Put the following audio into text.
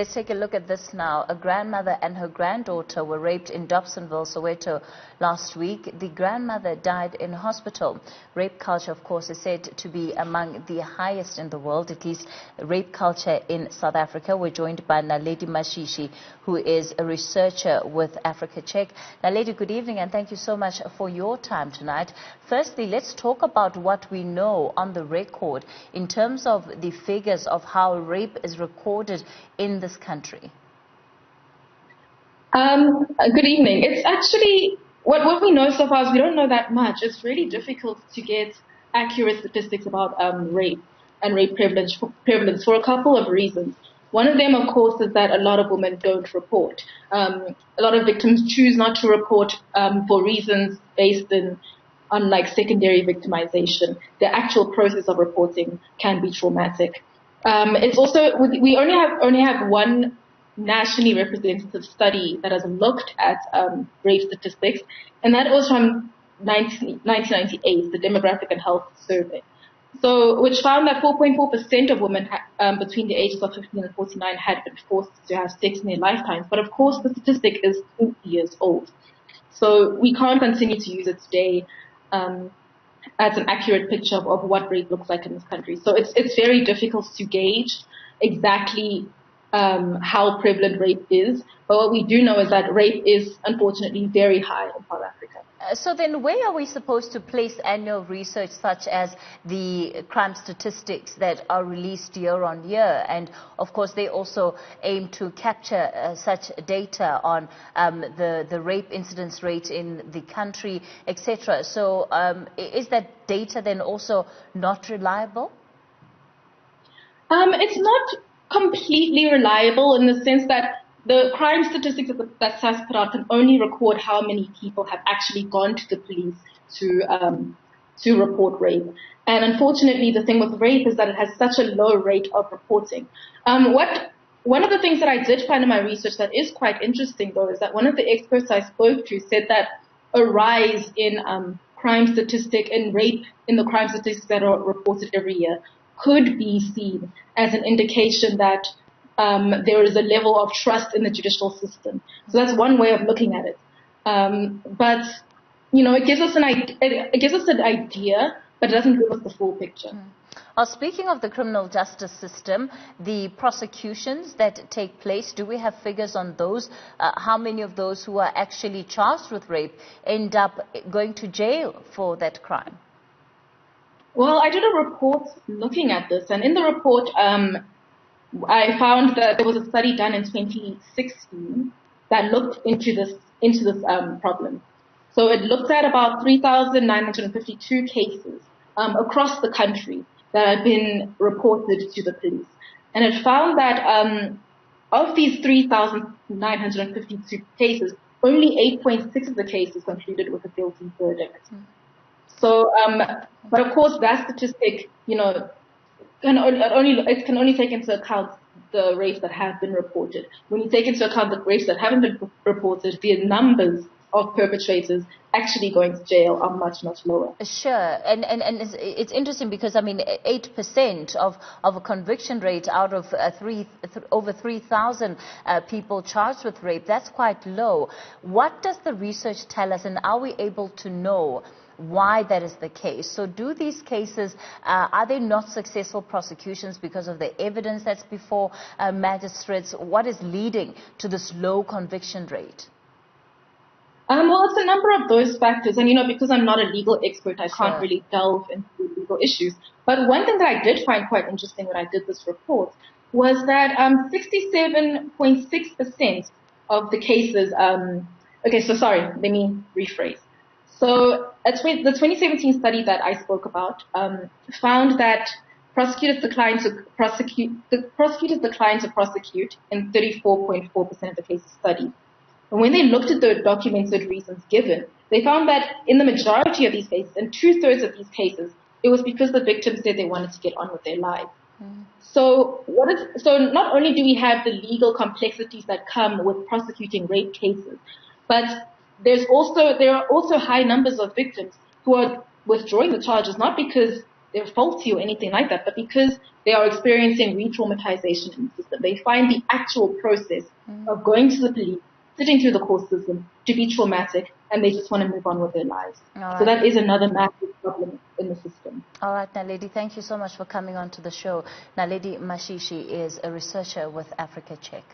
Let's take a look at this now. A grandmother and her granddaughter were raped in Dobsonville, Soweto last week. The grandmother died in hospital. Rape culture, of course, is said to be among the highest in the world, at least rape culture in South Africa. We're joined by Naledi Mashishi, who is a researcher with Africa Check. Naledi, good evening, and thank you so much for your time tonight. Firstly, let's talk about what we know on the record in terms of the figures of how rape is recorded in this country. Good evening. It's actually, what we know so far is we don't know that much. It's really difficult to get accurate statistics about rape and rape prevalence for a couple of reasons. One of them, of course, is that a lot of women don't report. A lot of victims choose not to report for reasons based on like secondary victimization. The actual process of reporting can be traumatic. It's also, we only have one nationally representative study that has looked at rape statistics, and that was from 1998, the Demographic and Health Survey. So, which found that 4.4% of women between the ages of 15 and 49 had been forced to have sex in their lifetimes. But of course, the statistic is 20 years old. So we can't continue to use it today as an accurate picture of what rape looks like in this country. So it's very difficult to gauge exactly how prevalent rape is. But what we do know is that rape is unfortunately very high in South Africa. So then where are we supposed to place annual research such as the crime statistics that are released year on year? And of course they also aim to capture such data on the rape incidence rate in the country, etc. So is that data then also not reliable? It's not completely reliable in the sense that the crime statistics that SAS put out can only record how many people have actually gone to the police to report rape. And unfortunately, the thing with rape is that it has such a low rate of reporting. One of the things that I did find in my research that is quite interesting, though, is that one of the experts I spoke to said that a rise in crime statistic and rape in the crime statistics that are reported every year could be seen as an indication that there is a level of trust in the judicial system. So that's one way of looking at it. But you know, it gives us an idea, but it doesn't give us the full picture. Speaking of the criminal justice system, the prosecutions that take place, do we have figures on those? How many of those who are actually charged with rape end up going to jail for that crime? Well, I did a report looking at this, and in the report, I found that there was a study done in 2016 that looked into this problem. So it looked at about 3,952 cases across the country that had been reported to the police, and it found that of these 3,952 cases, only 8.6 of the cases concluded with a guilty verdict. So, but of course, that statistic, you know, it can only take into account the rapes that have been reported. When you take into account the rapes that haven't been reported, the numbers of perpetrators actually going to jail are much, much lower. Sure, and it's interesting because, I mean, 8% of a conviction rate out of over 3,000 people charged with rape, that's quite low. What does the research tell us, and are we able to know why that is the case? So do these cases, are they not successful prosecutions because of the evidence that's before magistrates? What is leading to this low conviction rate? Well, it's a number of those factors. And, you know, because I'm not a legal expert, I can't really delve into legal issues. But one thing that I did find quite interesting when I did this report was that 67.6% of the cases, okay, so sorry, let me rephrase. So the 2017 study that I spoke about found that prosecutors declined to prosecute in 34.4% of the cases studied. And when they looked at the documented reasons given, they found that in the majority of these cases, in 2/3 of these cases, it was because the victims said they wanted to get on with their lives. So not only do we have the legal complexities that come with prosecuting rape cases, but there are also high numbers of victims who are withdrawing the charges, not because they're faulty or anything like that, but because they are experiencing re-traumatization in the system. They find the actual process of going to the police, sitting through the court system to be traumatic, and they just want to move on with their lives. So that is another massive problem in the system. All right, Naledi, thank you so much for coming on to the show. Naledi Mashishi is a researcher with Africa Check.